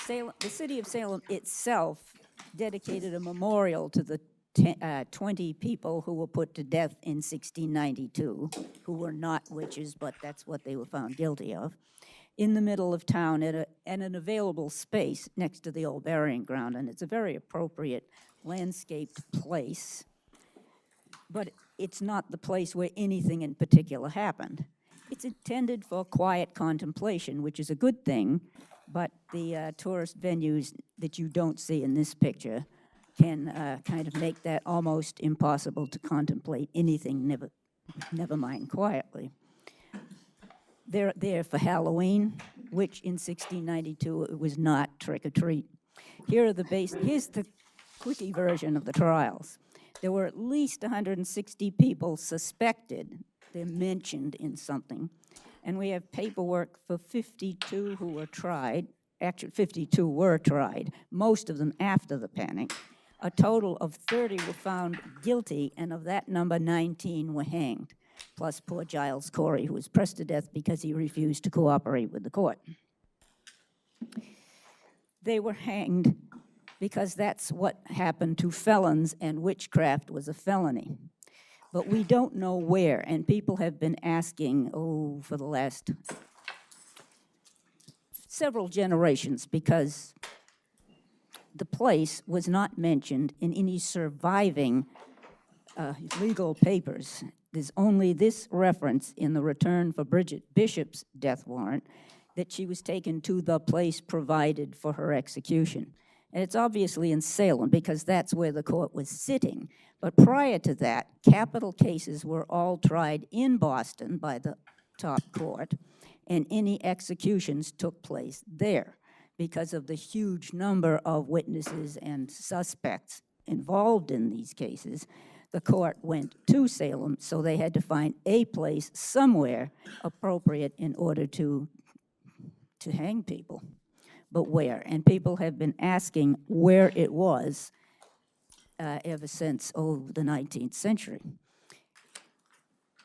the city of Salem itself dedicated a memorial to the 20 people who were put to death in 1692, who were not witches, but that's what they were found guilty of, in the middle of town at an available space next to the old burying ground. And it's a very appropriate landscaped place, but it's not the place where anything in particular happened. It's intended for quiet contemplation, which is a good thing, but the tourist venues that you don't see in this picture can kind of make that almost impossible to contemplate anything, never mind quietly. They're there for Halloween, which in 1692 it was not trick-or-treat. Here's the quickie version of the trials. There were at least 160 people suspected. They're mentioned in something. And we have paperwork for 52 who were tried. Actually, 52 were tried, most of them after the panic. A total of 30 were found guilty, and of that number, 19 were hanged, plus poor Giles Corey, who was pressed to death because he refused to cooperate with the court. They were hanged because that's what happened to felons, and witchcraft was a felony. But we don't know where, and people have been asking, for the last several generations, because the place was not mentioned in any surviving legal papers. There's only this reference in the return for Bridget Bishop's death warrant that she was taken to the place provided for her execution. And it's obviously in Salem because that's where the court was sitting. But prior to that, capital cases were all tried in Boston by the top court, and any executions took place there. Because of the huge number of witnesses and suspects involved in these cases, the court went to Salem, so they had to find a place somewhere appropriate in order to hang people. But where? And people have been asking where it was ever since, the 19th century.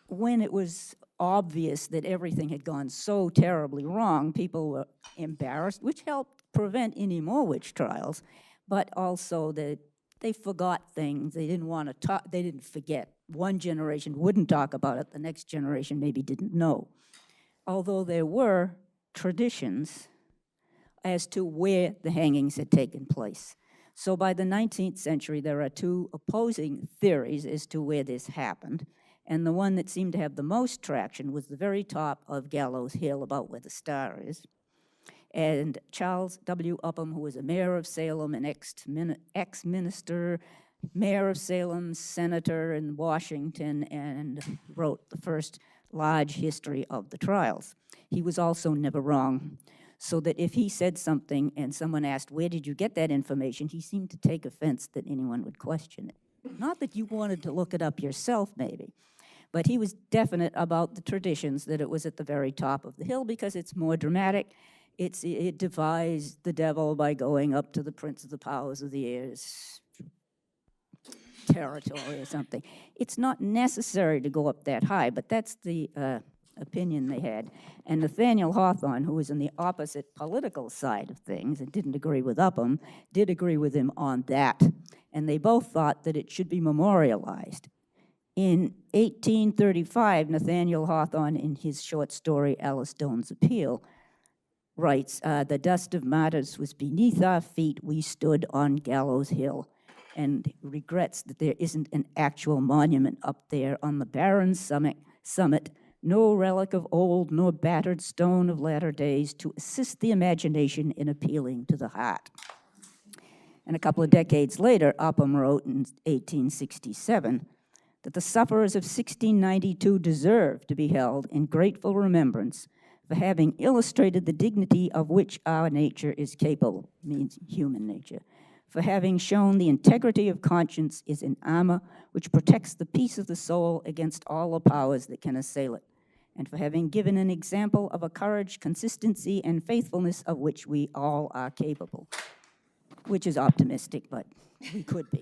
When it was obvious that everything had gone so terribly wrong, people were embarrassed, which helped prevent any more witch trials, but also that they forgot things. They didn't want to talk, they didn't forget. One generation wouldn't talk about it, the next generation maybe didn't know. Although there were traditions as to where the hangings had taken place. So by the 19th century, there are two opposing theories as to where this happened. And the one that seemed to have the most traction was the very top of Gallows Hill, about where the star is. And Charles W. Upham, who was a mayor of Salem, an ex-minister, mayor of Salem, senator in Washington, and wrote the first large history of the trials. He was also never wrong, so that if he said something and someone asked, where did you get that information, he seemed to take offense that anyone would question it. Not that you wanted to look it up yourself, maybe, but he was definite about the traditions that it was at the very top of the hill because it's more dramatic. It defies the devil by going up to the prince of the powers of the air's territory or something. It's not necessary to go up that high, but that's the opinion they had. And Nathaniel Hawthorne, who was on the opposite political side of things and didn't agree with Upham, did agree with him on that. And they both thought that it should be memorialized. In 1835, Nathaniel Hawthorne, in his short story, Alice Doan's Appeal, writes, the dust of martyrs was beneath our feet, we stood on Gallows Hill, and regrets that there isn't an actual monument up there on the barren summit, no relic of old nor battered stone of latter days to assist the imagination in appealing to the heart. And a couple of decades later, Upham wrote in 1867 that the sufferers of 1692 deserve to be held in grateful remembrance for having illustrated the dignity of which our nature is capable, means human nature, for having shown the integrity of conscience is an armor which protects the peace of the soul against all the powers that can assail it, and for having given an example of a courage, consistency, and faithfulness of which we all are capable, which is optimistic, but we could be.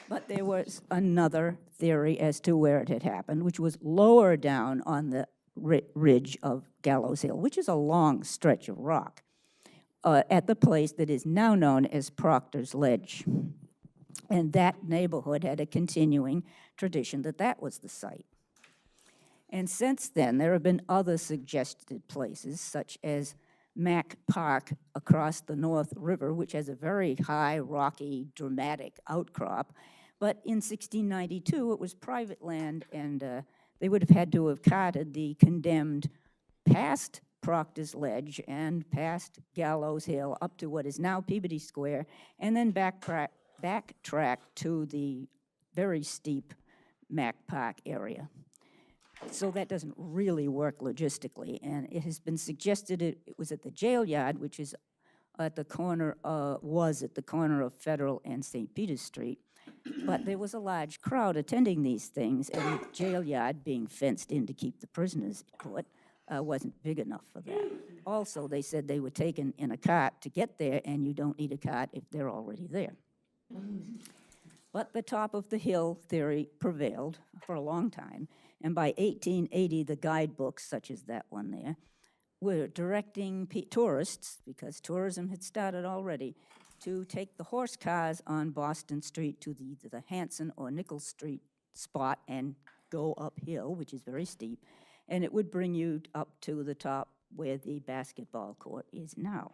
But there was another theory as to where it had happened, which was lower down on the ridge of Gallows Hill, which is a long stretch of rock, at the place that is now known as Procter's Ledge. And that neighborhood had a continuing tradition that that was the site. And since then, there have been other suggested places, such as Mack Park across the North River, which has a very high, rocky, dramatic outcrop. But in 1692, it was private land, and they would have had to have carted the condemned past Proctor's Ledge and past Gallows Hill up to what is now Peabody Square, and then backtrack to the very steep Mack Park area. So that doesn't really work logistically, and it has been suggested it was at the jail yard, which is at the corner, was at the corner of Federal and St. Peter's Street. But there was a large crowd attending these things, and the jail yard, being fenced in to keep the prisoners put, wasn't big enough for that. Also, they said they were taken in a cart to get there, and you don't need a cart if they're already there. But the top of the hill theory prevailed for a long time, and by 1880, the guidebooks, such as that one there, were directing tourists, because tourism had started already, to take the horse cars on Boston Street to either the Hanson or Nichols Street spot and go uphill, which is very steep, and it would bring you up to the top where the basketball court is now.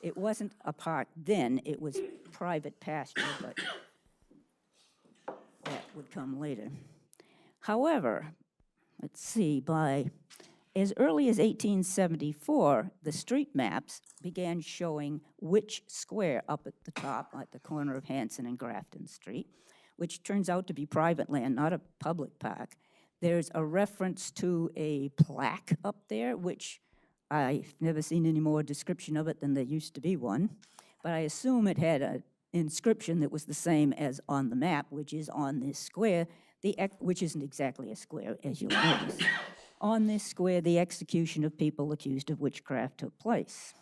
It wasn't a park then, it was private pasture, but that would come later. However, let's see, by as early as 1874, the street maps began showing Witch Square up at the top, at the corner of Hanson and Grafton Street, which turns out to be private land, not a public park. There's a reference to a plaque up there, which I've never seen any more description of it than there used to be one, but I assume it had an inscription that was the same as on the map, which is on this square, which isn't exactly a square, as you'll notice. On this square, the execution of people accused of witchcraft took place.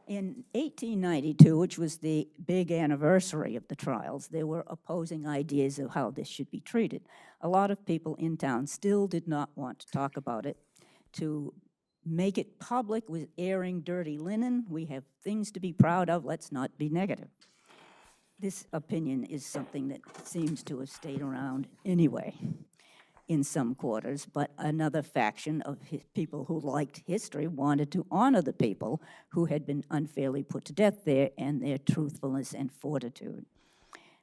In 1892, which was the big anniversary of the trials, there were opposing ideas of how this should be treated. A lot of people in town still did not want to talk about it. To make it public was airing dirty linen. We have things to be proud of, let's not be negative. This opinion is something that seems to have stayed around anyway in some quarters, but another faction of people who liked history wanted to honor the people who had been unfairly put to death there and their truthfulness and fortitude.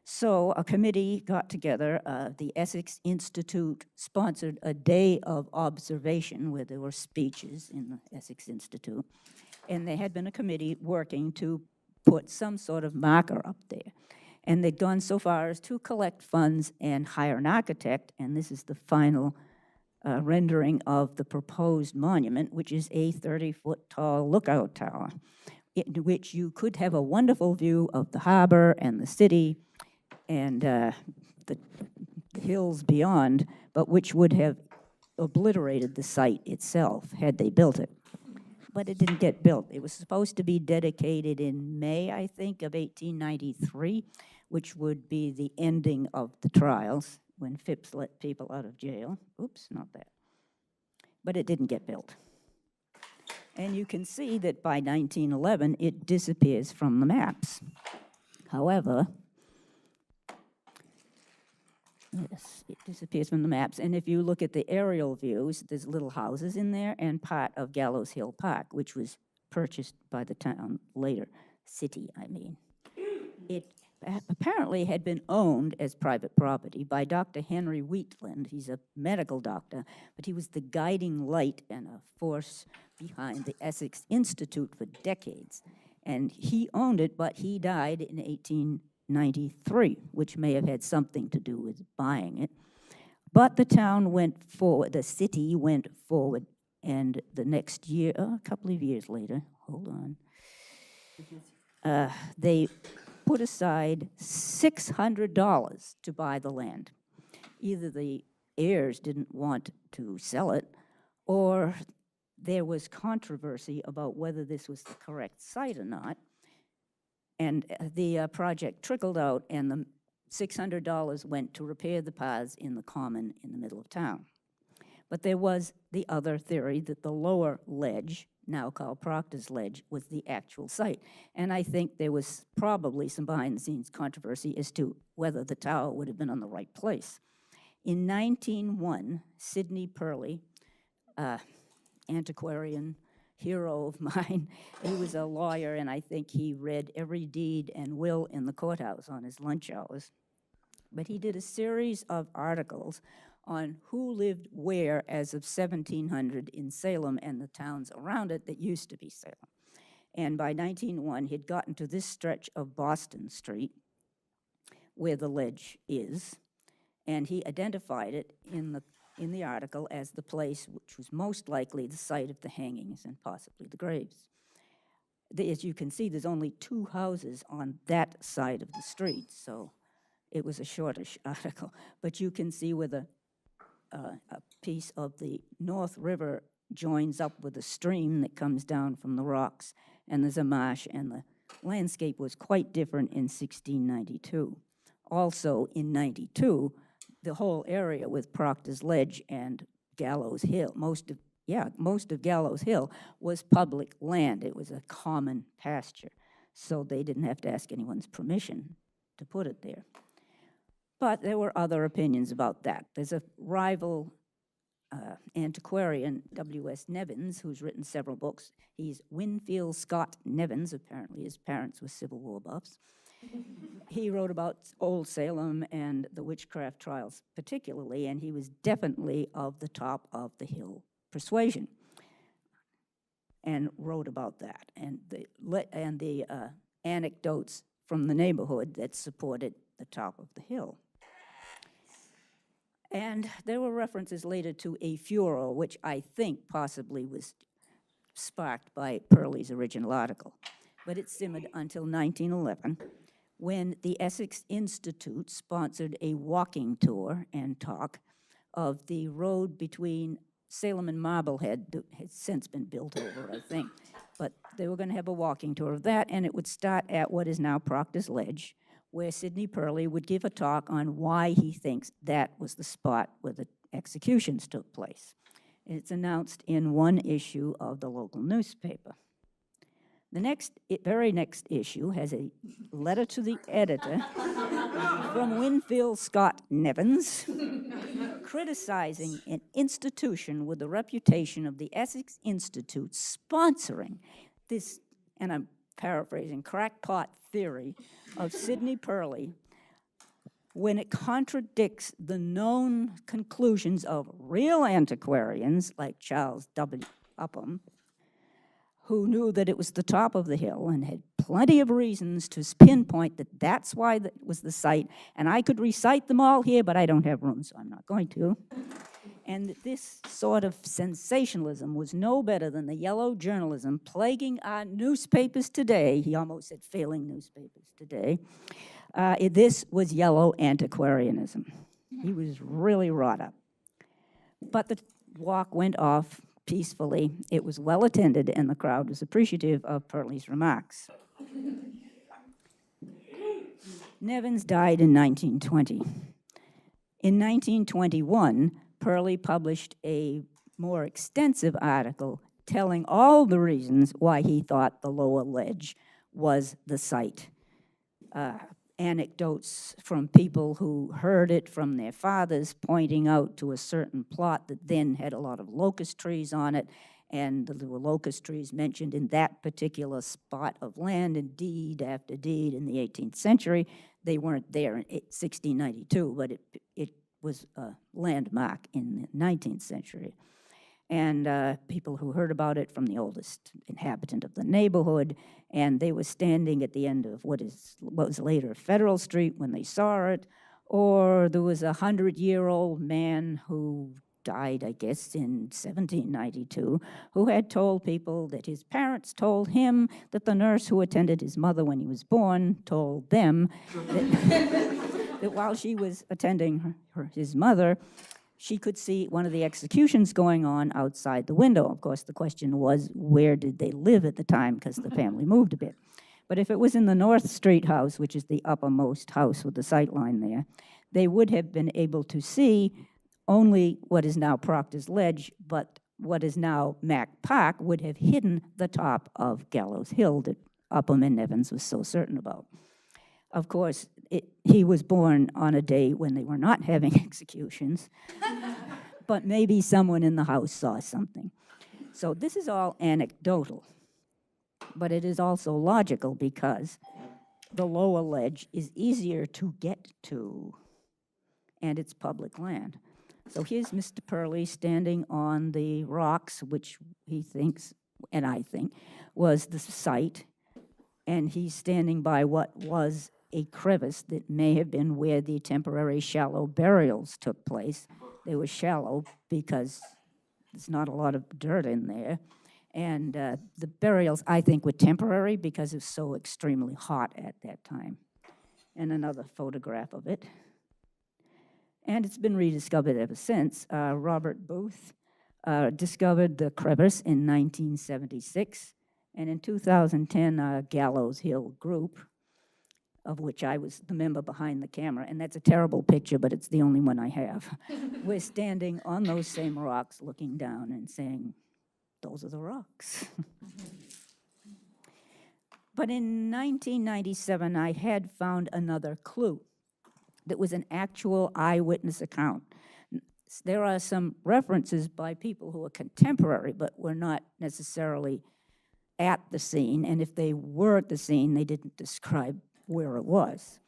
So a committee got together. The Essex Institute sponsored a day of observation where there were speeches in the Essex Institute, and there had been a committee working to put some sort of marker up there. And they'd gone so far as to collect funds and hire an architect, and this is the final rendering of the proposed monument, which is a 30-foot tall lookout tower, in which you could have a wonderful view of the harbor and the city and the hills beyond, but which would have obliterated the site itself had they built it. But it didn't get built. It was supposed to be dedicated in May, I think, of 1893, which would be the ending of the trials when Phipps let people out of jail. Oops, not that. But it didn't get built. And you can see that by 1911, it disappears from the maps. However, yes, it disappears from the maps. And if you look at the aerial views, there's little houses in there and part of Gallows Hill Park, which was purchased by the town later, city, I mean. It apparently had been owned as private property by Dr. Henry Wheatland. He's a medical doctor, but he was the guiding light and a force behind the Essex Institute for decades. And he owned it, but he died in 1893, which may have had something to do with buying it. But the town went forward, the city went forward, and the next year, a couple of years later, hold on, they put aside $600 to buy the land. Either the heirs didn't want to sell it, or there was controversy about whether this was the correct site or not. And the project trickled out, and the $600 went to repair the paths in the common in the middle of town. But there was the other theory that the lower ledge, now called Procter's Ledge, was the actual site. And I think there was probably some behind-the-scenes controversy as to whether the tower would have been on the right place. In 1901, Sidney Purley, antiquarian hero of mine, he was a lawyer, and I think he read every deed and will in the courthouse on his lunch hours. But he did a series of articles on who lived where as of 1700 in Salem and the towns around it that used to be Salem. And by 1901, he'd gotten to this stretch of Boston Street where the ledge is, and he identified it in the article as the place which was most likely the site of the hangings and possibly the graves. As you can see, there's only 2 houses on that side of the street, so it was a shortish article. But you can see where a piece of the North River joins up with a stream that comes down from the rocks, and there's a marsh, and the landscape was quite different in 1692. Also, in 92, the whole area with Procter's Ledge and Gallows Hill, most of Gallows Hill was public land. It was a common pasture, so they didn't have to ask anyone's permission to put it there. But there were other opinions about that. There's a rival antiquarian, W.S. Nevins, who's written several books. He's Winfield Scott Nevins. Apparently his parents were Civil War buffs. He wrote about Old Salem and the witchcraft trials particularly, and he was definitely of the top of the hill persuasion and wrote about that and the anecdotes from the neighborhood that supported the top of the hill. And there were references later to a furor, which I think possibly was sparked by Purley's original article. But it simmered until 1911, when the Essex Institute sponsored a walking tour and talk of the road between Salem and Marblehead, that has since been built over, I think. But they were going to have a walking tour of that, and it would start at what is now Procter's Ledge, where Sidney Purley would give a talk on why he thinks that was the spot where the executions took place. It's announced in one issue of the local newspaper. The very next issue has a letter to the editor from Winfield Scott Nevins criticizing an institution with the reputation of the Essex Institute sponsoring this, and I'm paraphrasing, crackpot theory of Sidney Purley when it contradicts the known conclusions of real antiquarians like Charles W. Upham, who knew that it was the top of the hill and had plenty of reasons to pinpoint that that's why that was the site. And I could recite them all here, but I don't have room, so I'm not going to. And this sort of sensationalism was no better than the yellow journalism plaguing our newspapers today. He almost said failing newspapers today. This was yellow antiquarianism. He was really wrought up. But the walk went off peacefully. It was well attended, and the crowd was appreciative of Purley's remarks. Nevins died in 1920. In 1921, Purley published a more extensive article telling all the reasons why he thought the lower ledge was the site. Anecdotes from people who heard it from their fathers pointing out to a certain plot that then had a lot of locust trees on it, and there were locust trees mentioned in that particular spot of land in deed after deed in the 18th century. They weren't there in 1692, but it was a landmark in the 19th century. And people who heard about it from the oldest inhabitant of the neighborhood, and they were standing at the end of what was later Federal Street when they saw it, or there was a 100-year-old man who died, I guess, in 1792, who had told people that his parents told him that the nurse who attended his mother when he was born told them that, that while she was attending his mother, she could see one of the executions going on outside the window. Of course, the question was, where did they live at the time, because the family moved a bit. But if it was in the North Street house, which is the uppermost house with the sight line there, they would have been able to see only what is now Proctor's Ledge, but what is now Mack Park would have hidden the top of Gallows Hill that Upham and Evans was so certain about. Of course, he was born on a day when they were not having executions, but maybe someone in the house saw something. So this is all anecdotal, but it is also logical because the lower ledge is easier to get to, and it's public land. So here's Mr. Purley standing on the rocks, which he thinks, and I think, was the site, and he's standing by what was a crevice that may have been where the temporary shallow burials took place. They were shallow because there's not a lot of dirt in there. And the burials, I think, were temporary because it was so extremely hot at that time. And another photograph of it. And it's been rediscovered ever since. Robert Booth discovered the crevice in 1976. And in 2010, Gallows Hill Group, of which I was the member behind the camera, and that's a terrible picture, but it's the only one I have. We're standing on those same rocks looking down and saying, those are the rocks. But in 1997, I had found another clue that was an actual eyewitness account. There are some references by people who are contemporary, but were not necessarily at the scene, and if they were at the scene, they didn't describe where it was.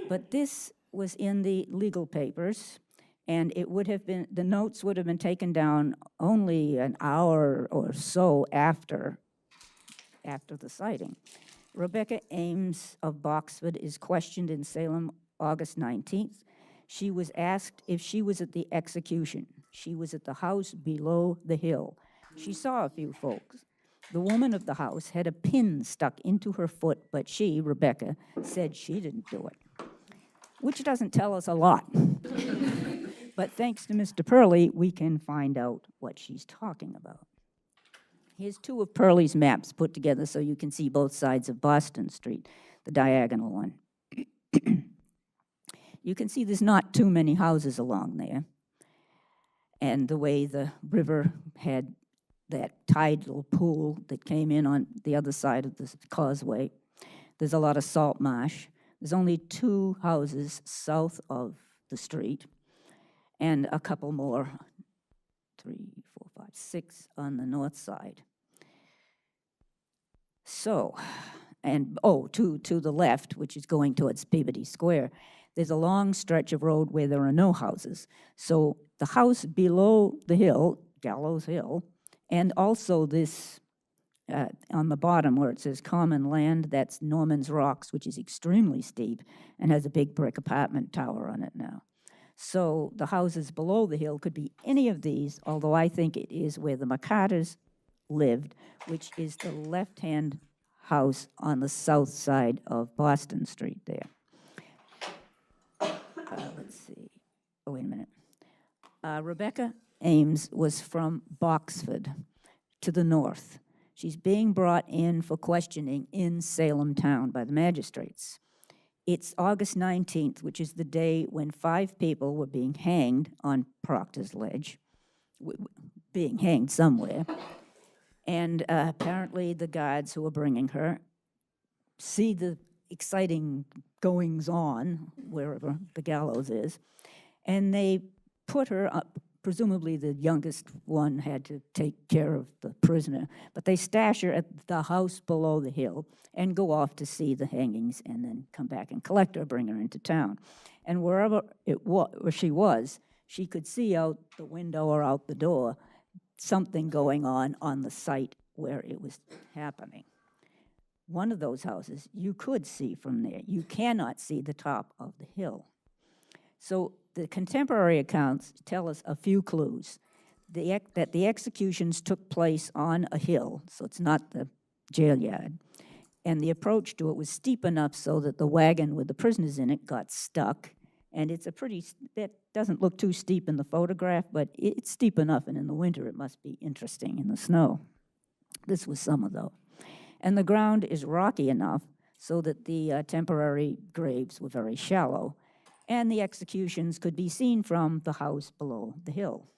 But this was in the legal papers, and it would have been, the notes would have been taken down only an hour or so after the sighting. Rebecca Ames of Boxford is questioned in Salem August 19th. She was asked if she was at the execution. She was at the house below the hill. She saw a few folks. The woman of the house had a pin stuck into her foot, but she, Rebecca, said she didn't do it, which doesn't tell us a lot. But thanks to Mr. Purley, we can find out what she's talking about. Here's two of Purley's maps put together so you can see both sides of Boston Street, the diagonal one. You can see there's not too many houses along there. And the way the river had that tidal pool that came in on the other side of the causeway, there's a lot of salt marsh. There's only 2 houses south of the street, and a couple more, 3, 4, 5, 6 on the north side. So, and to the left, which is going towards Peabody Square, there's a long stretch of road where there are no houses. So the house below the hill, Gallows Hill, and also this, on the bottom where it says common land, that's Norman's Rocks, which is extremely steep and has a big brick apartment tower on it now. So the houses below the hill could be any of these, although I think it is where the McCarters lived, which is the left-hand house on the south side of Boston Street there. Let's see. Oh, wait a minute. Rebecca Ames was from Boxford to the north. She's being brought in for questioning in Salem town by the magistrates. It's August 19th, which is the day when 5 people were being hanged on Proctor's Ledge, being hanged somewhere. And apparently the guards who were bringing her see the exciting goings-on, wherever the gallows is, and they put her up. Presumably the youngest one had to take care of the prisoner, but they stash her at the house below the hill and go off to see the hangings and then come back and collect her, bring her into town. And wherever where she was, she could see out the window or out the door something going on the site where it was happening. One of those houses you could see from there. You cannot see the top of the hill. So the contemporary accounts tell us a few clues. That the executions took place on a hill, so it's not the jail yard. And the approach to it was steep enough so that the wagon with the prisoners in it got stuck. And it's that doesn't look too steep in the photograph, but it's steep enough, and in the winter it must be interesting in the snow. This was summer, though. And the ground is rocky enough so that the temporary graves were very shallow. and the executions could be seen from the house below the hill,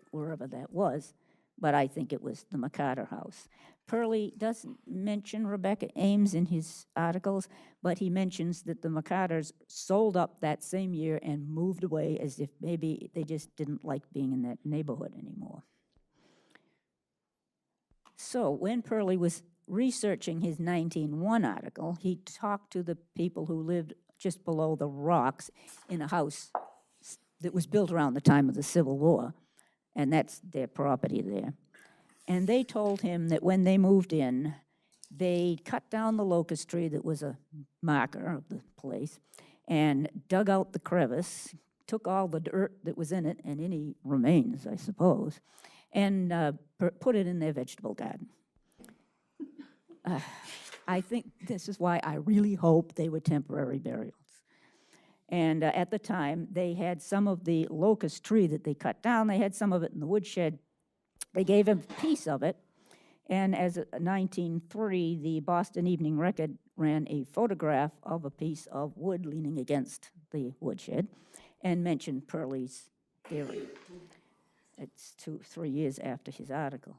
wherever that was, but I think it was the McCarter house. Purley doesn't mention Rebecca Ames in his articles, but he mentions that the McCarters sold up that same year and moved away as if maybe they just didn't like being in that neighborhood anymore. So when Purley was researching his 1901 article, he talked to the people who lived just below the rocks in a house that was built around the time of the Civil War, and that's their property there. And they told him that when they moved in, they cut down the locust tree that was a marker of the place and dug out the crevice, took all the dirt that was in it and any remains, I suppose, and put it in their vegetable garden. I think this is why I really hope they were temporary burials. And at the time, they had some of the locust tree that they cut down. They had some of it in the woodshed. They gave him a piece of it. And as of 1903, the Boston Evening Record ran a photograph of a piece of wood leaning against the woodshed and mentioned Purley's theory. It's 3 years after his article.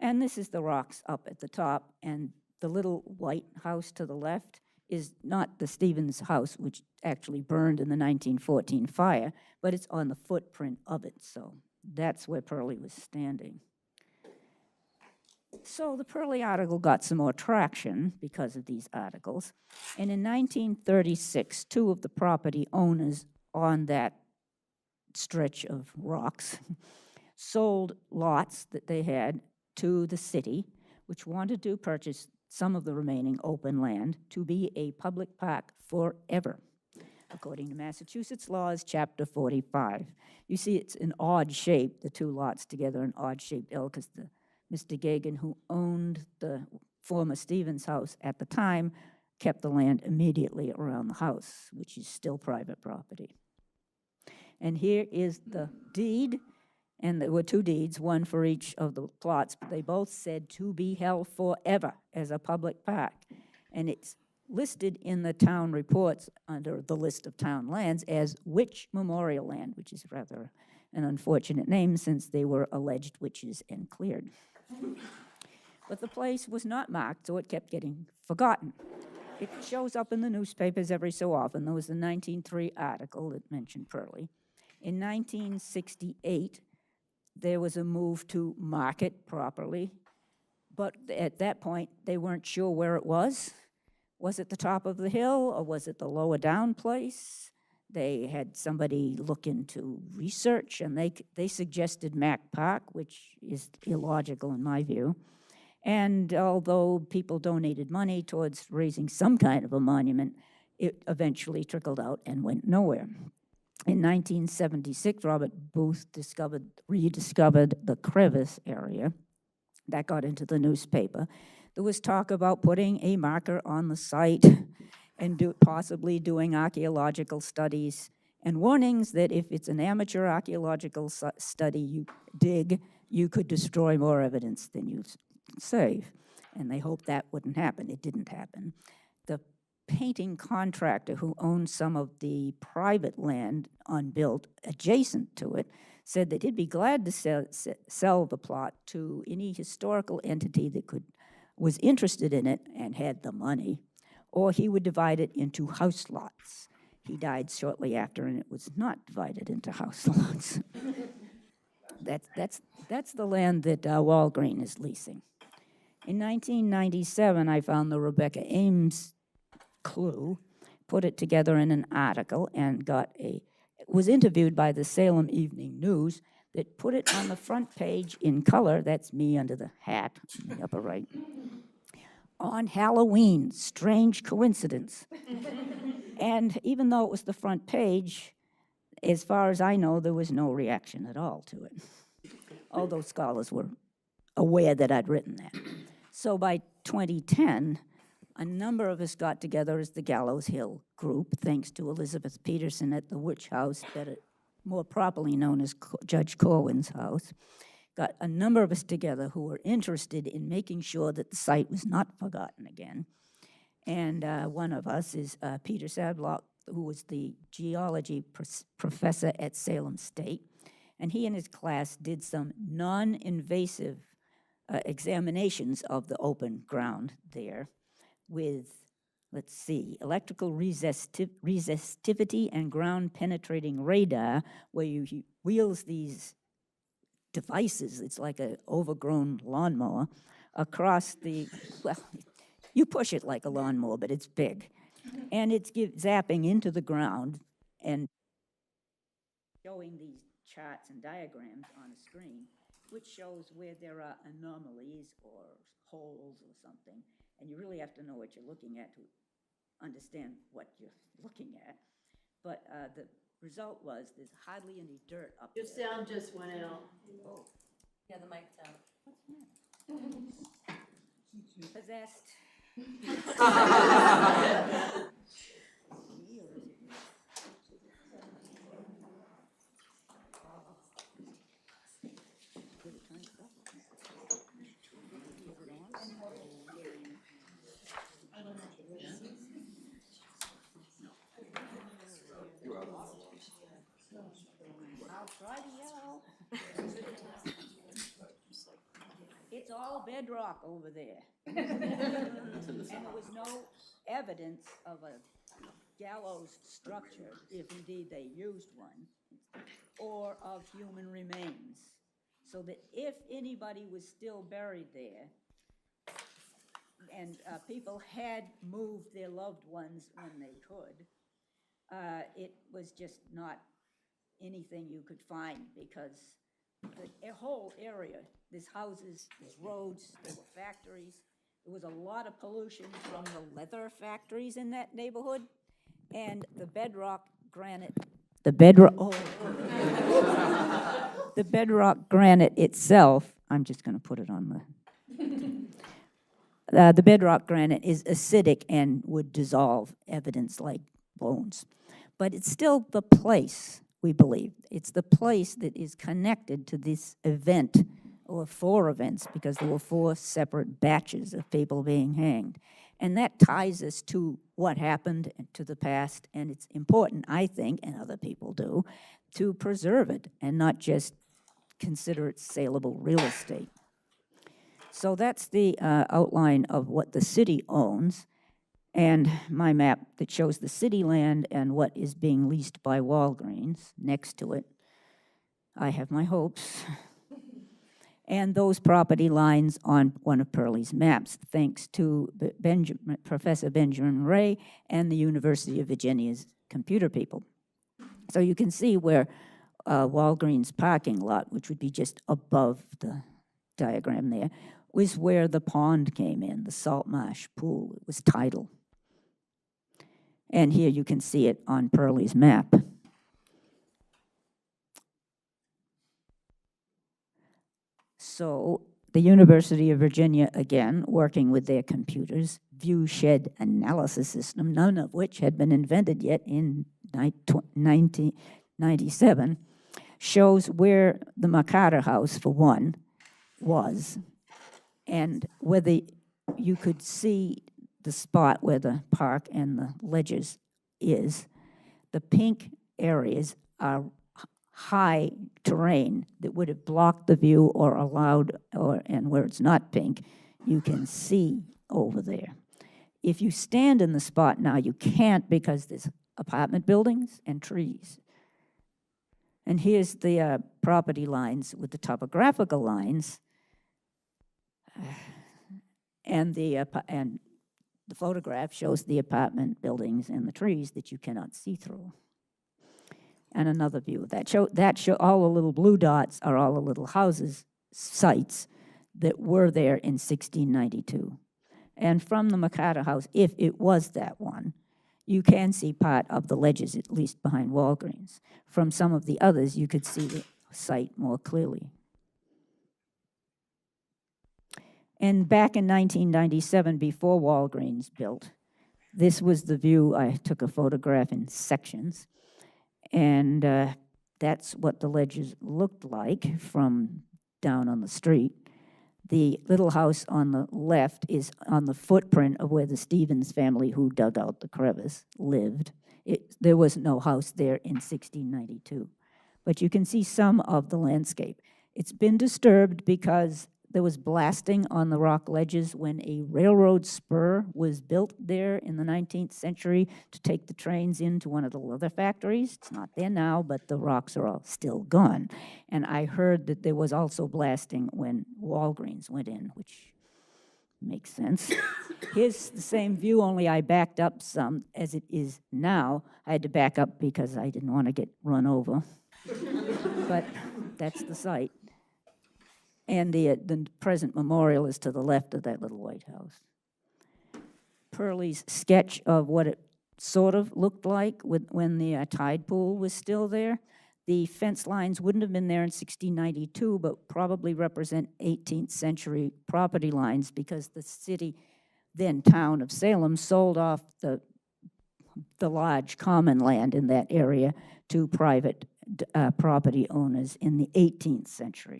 And this is the rocks up at the top, and the little white house to the left is not the Stevens house, which actually burned in the 1914 fire, but it's on the footprint of it, so that's where Purley was standing. So the Purley article got some more traction because of these articles, and in 1936, two of the property owners on that stretch of rocks sold lots that they had to the city, which wanted to purchase some of the remaining open land to be a public park forever, according to Massachusetts laws, Chapter 45. You see, it's an odd shape, the two lots together, an odd-shaped L, because Mr. Gagan, who owned the former Stevens house at the time, kept the land immediately around the house, which is still private property. And here is the deed, and there were two deeds, one for each of the plots, but they both said to be held forever as a public park. And it's listed in the town reports under the list of town lands as Witch Memorial Land, which is rather an unfortunate name since they were alleged witches and cleared. But the place was not marked, so it kept getting forgotten. It shows up in the newspapers every so often. There was the 1903 article that mentioned Purley. In 1968, there was a move to mark it properly, but at that point, they weren't sure where it was. Was it the top of the hill, or was it the lower down place? They had somebody look into research, and they suggested Mack Park, which is illogical in my view. And although people donated money towards raising some kind of a monument, it eventually trickled out and went nowhere. In 1976, Robert Booth rediscovered the crevice area. That got into the newspaper. There was talk about putting a marker on the site and possibly doing archaeological studies, and warnings that if it's an amateur archaeological study you dig, you could destroy more evidence than you save. And they hoped that wouldn't happen. It didn't happen. The painting contractor who owned some of the private land unbuilt adjacent to it said that he'd be glad to sell the plot to any historical entity that was interested in it and had the money, or he would divide it into house lots. He died shortly after, and it was not divided into house lots. That's the land that Walgreen is leasing. In 1997, I found the Rebecca Ames clue, put it together in an article, and was interviewed by the Salem Evening News that put it on the front page in color. That's me under the hat in the upper right. On Halloween, strange coincidence. And even though it was the front page, as far as I know, there was no reaction at all to it, although scholars were aware that I'd written that. So by 2010, a number of us got together as the Gallows Hill Group, thanks to Elizabeth Peterson at the Witch House, more properly known as Judge Corwin's house. Got a number of us together who were interested in making sure that the site was not forgotten again. And one of us is Peter Sadlock who was the geology professor at Salem State, and he and his class did some non-invasive examinations of the open ground there with, let's see, electrical resistivity and ground penetrating radar, where he wheels these devices, it's like an overgrown lawnmower, across the, well, you push it like a lawnmower, but it's big. And it's zapping into the ground and showing these charts and diagrams on a screen, which shows where there are anomalies or holes or something. And you really have to know what you're looking at to understand what you're looking at. But the result was there's hardly any dirt up Your there. sound just went out. Oh, Yeah, the mic's out. possessed. I'll try to yell. It's all bedrock over there. And there was no evidence of a gallows structure, if indeed they used one, or of human remains. So that if anybody was still buried there, and people had moved their loved ones when they could, it was just not anything you could find, because the whole area, there's houses, there's roads, there were factories. There was a lot of pollution from the leather factories in that neighborhood, and the bedrock granite, the bedrock granite itself, I'm just going to put it on the bedrock granite is acidic and would dissolve evidence like bones. But it's still the place, we believe. It's the place that is connected to this event, or 4 events, because there were 4 separate batches of people being hanged. And that ties us to what happened and to the past, and it's important, I think, and other people do, to preserve it and not just consider it saleable real estate. So that's the outline of what the city owns, and my map that shows the city land and what is being leased by Walgreens next to it. I have my hopes. And those property lines on one of Pearlie's maps, thanks to Professor Benjamin Ray and the University of Virginia's computer people. So you can see where Walgreens parking lot, which would be just above the diagram there, was where the pond came in, the salt marsh pool. It was tidal. And here you can see it on Pearlie's map. So the University of Virginia, again, working with their computers, viewshed analysis system, none of which had been invented yet in 1997, shows where the Mercator House, for one, was, and whether you could see the spot where the park and the ledges is. The pink areas are high terrain that would have blocked the view or allowed, and where it's not pink, you can see over there. If you stand in the spot now, you can't, because there's apartment buildings and trees. And here's the property lines with the topographical lines, and the photograph shows the apartment buildings and the trees that you cannot see through. And another view of that. All the little blue dots are all the little houses, sites that were there in 1692. And from the Mercator House, if it was that one, you can see part of the ledges, at least behind Walgreens. From some of the others, you could see the site more clearly. And back in 1997, before Walgreens built, this was the view. I took a photograph in sections, and that's what the ledges looked like from down on the street. The little house on the left is on the footprint of where the Stevens family, who dug out the crevice, lived. There was no house there in 1692. But you can see some of the landscape. It's been disturbed because there was blasting on the rock ledges when a railroad spur was built there in the 19th century to take the trains into one of the leather factories. It's not there now, but the rocks are all still gone. And I heard that there was also blasting when Walgreens went in, which makes sense. Here's the same view, only I backed up some as it is now. I had to back up because I didn't want to get run over. But that's the site. And the present memorial is to the left of that little white house. Pearlie's sketch of what it sort of looked like when the tide pool was still there. The fence lines wouldn't have been there in 1692, but probably represent 18th century property lines because the city, then town of Salem, sold off the large common land in that area to private property owners in the 18th century,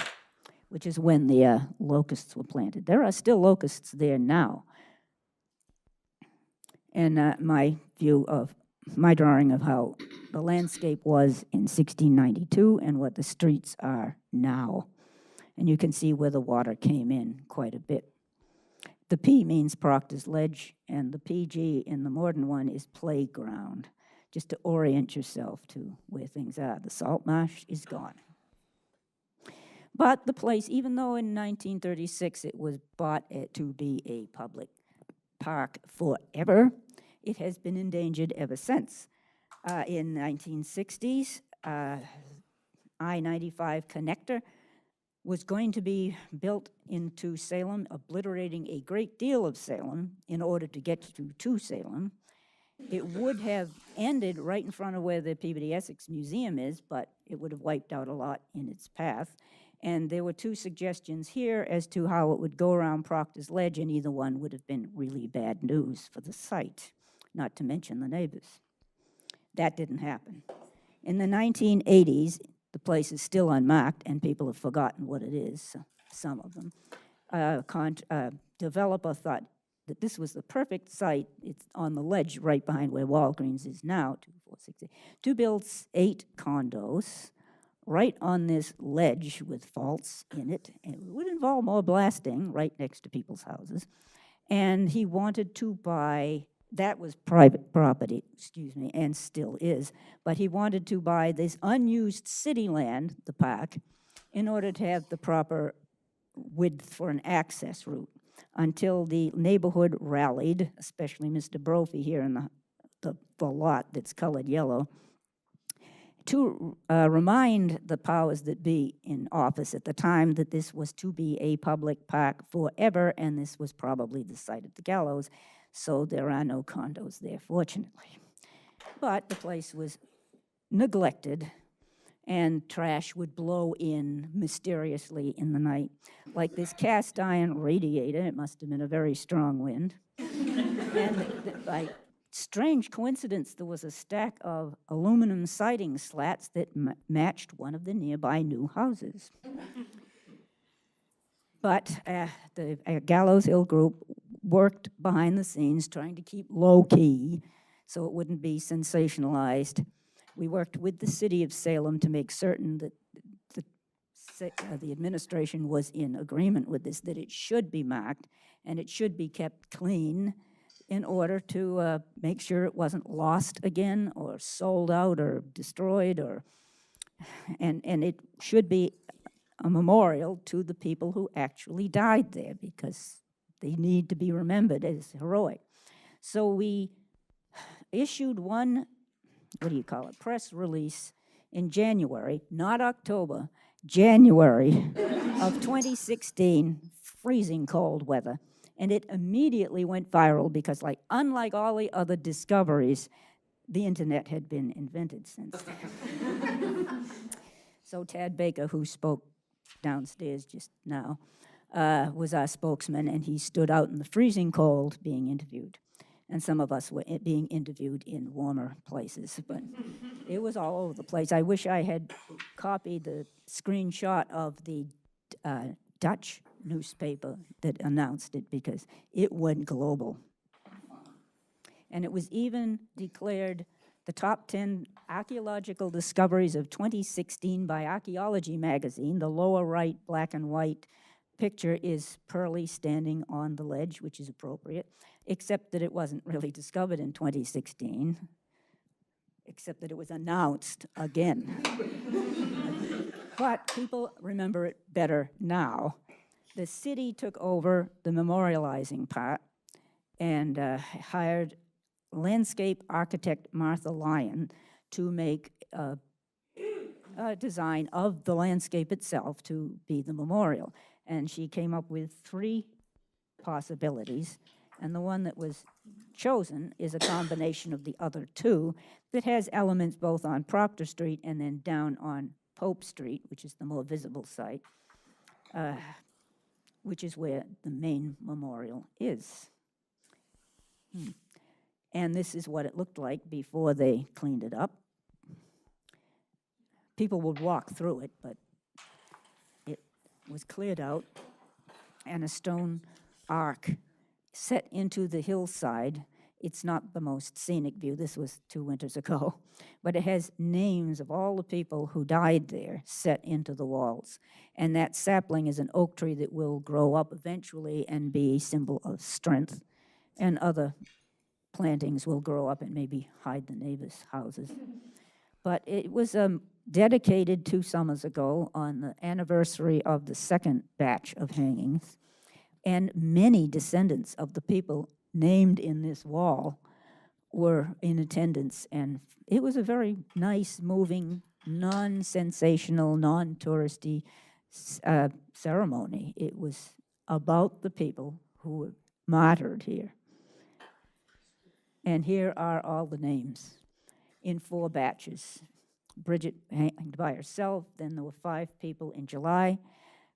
which is when the locusts were planted. There are still locusts there now. And my drawing of how the landscape was in 1692 and what the streets are now. And you can see where the water came in quite a bit. The P means Proctor's Ledge, and the PG in the modern one is playground, just to orient yourself to where things are. The salt marsh is gone. But the place, even though in 1936 it was bought to be a public park forever, it has been endangered ever since. In 1960s, I-95 connector was going to be built into Salem, obliterating a great deal of Salem in order to get to Salem. It would have ended right in front of where the Peabody Essex Museum is, but it would have wiped out a lot in its path. And there were two suggestions here as to how it would go around Proctor's Ledge, and either one would have been really bad news for the site, not to mention the neighbors. That didn't happen. In the 1980s, the place is still unmarked, and people have forgotten what it is, some of them. Developer thought that this was the perfect site. It's on the ledge right behind where Walgreens is now, 2460, to build 8 condos right on this ledge with faults in it. And it would involve more blasting right next to people's houses. And he wanted to buy, that was private property, and still is, but he wanted to buy this unused city land, the park, in order to have the proper width for an access route, until the neighborhood rallied, especially Mr. Brophy here in the lot that's colored yellow, to remind the powers that be in office at the time that this was to be a public park forever, and this was probably the site of the Gallows, so there are no condos there, fortunately. But the place was neglected, and trash would blow in mysteriously in the night, like this cast iron radiator. It must have been a very strong wind. And by strange coincidence, there was a stack of aluminum siding slats that matched one of the nearby new houses. But the Gallows Hill Group worked behind the scenes trying to keep low-key so it wouldn't be sensationalized. We worked with the city of Salem to make certain that the administration was in agreement with this, that it should be marked and it should be kept clean in order to make sure it wasn't lost again or sold out or destroyed, and it should be a memorial to the people who actually died there, because they need to be remembered as heroic. So we issued one, press release in January, not October, January of 2016, freezing cold weather. And it immediately went viral because, unlike all the other discoveries, the internet had been invented since then. So Tad Baker, who spoke downstairs just now, was our spokesman, and he stood out in the freezing cold being interviewed. And some of us were being interviewed in warmer places, but it was all over the place. I wish I had copied the screenshot of the Dutch newspaper that announced it, because it went global. And it was even declared the top 10 archaeological discoveries of 2016 by Archaeology magazine. The lower right black and white picture is Pearlie standing on the ledge, which is appropriate, except that it wasn't really discovered in 2016, except that it was announced again. But people remember it better now. The city took over the memorializing part and hired landscape architect Martha Lyon to make a design of the landscape itself to be the memorial. And she came up with 3 possibilities, and the one that was chosen is a combination of the other 2 that has elements both on Procter Street and then down on Pope Street, which is the more visible site, which is where the main memorial is. And this is what it looked like before they cleaned it up. People would walk through it, but it was cleared out, and a stone arc set into the hillside. It's not the most scenic view. This was 2 winters ago. But it has names of all the people who died there set into the walls. And that sapling is an oak tree that will grow up eventually and be a symbol of strength. And other plantings will grow up and maybe hide the neighbors' houses. But it was dedicated 2 summers ago on the anniversary of the 2nd batch of hangings. And many descendants of the people named in this wall were in attendance. And it was a very nice, moving, non-sensational, non-touristy ceremony. It was about the people who were martyred here. And here are all the names in 4 batches. Bridget hanged by herself, then there were 5 people in July,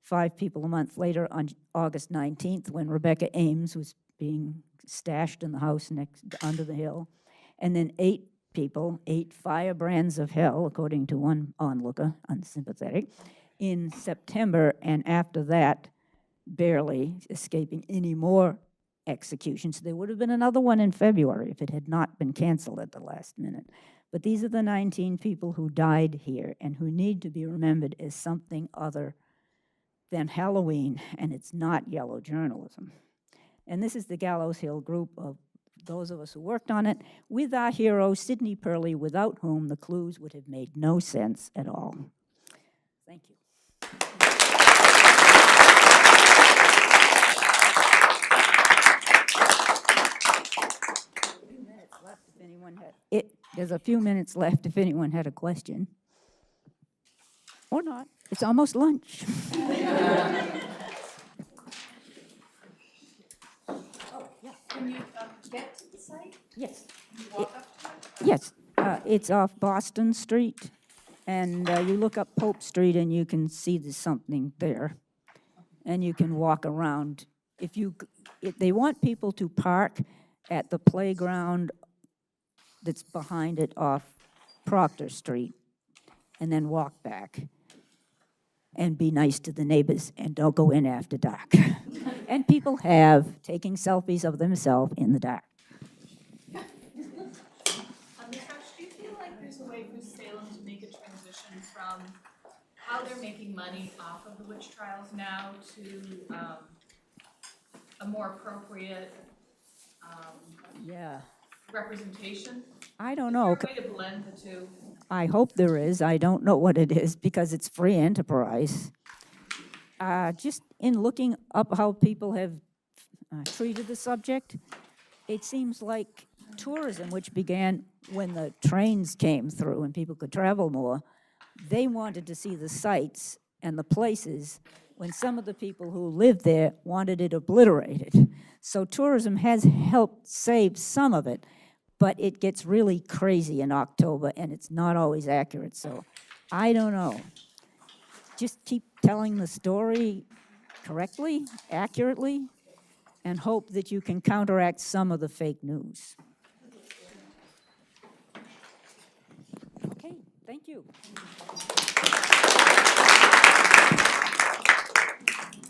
5 people a month later on August 19th when Rebecca Ames was being stashed in the house next under the hill, and then 8 people, 8 firebrands of hell, according to one onlooker, unsympathetic, in September, and after that, barely escaping any more executions. There would have been another one in February if it had not been canceled at the last minute. But these are the 19 people who died here and who need to be remembered as something other than Halloween, and it's not yellow journalism. And this is the Gallows Hill Group of those of us who worked on it, with our hero, Sidney Pearlie, without whom the clues would have made no sense at all. Thank you. There's a few minutes left if anyone had a question. Or not. It's almost lunch. Can you get to the site? Yes. Can you walk up to it? Yes. It's off Boston Street, and you look up Pope Street and you can see there's something there. And you can walk around. If they want people to park at the playground that's behind it off Procter Street, and then walk back and be nice to the neighbors and don't go in after dark. And people have taking selfies of themselves in the dark. Ms. Roach, do you feel like there's a way for Salem to make a transition from how they're making money off of the witch trials now to a more appropriate representation? I don't know. Is there a way to blend the 2? I hope there is. I don't know what it is because it's free enterprise. Just in looking up how people have treated the subject, it seems like tourism, which began when the trains came through and people could travel more, they wanted to see the sights and the places when some of the people who lived there wanted it obliterated. So tourism has helped save some of it, but it gets really crazy in October, and it's not always accurate. So I don't know. Just keep telling the story correctly, accurately, and hope that you can counteract some of the fake news. Okay, thank you.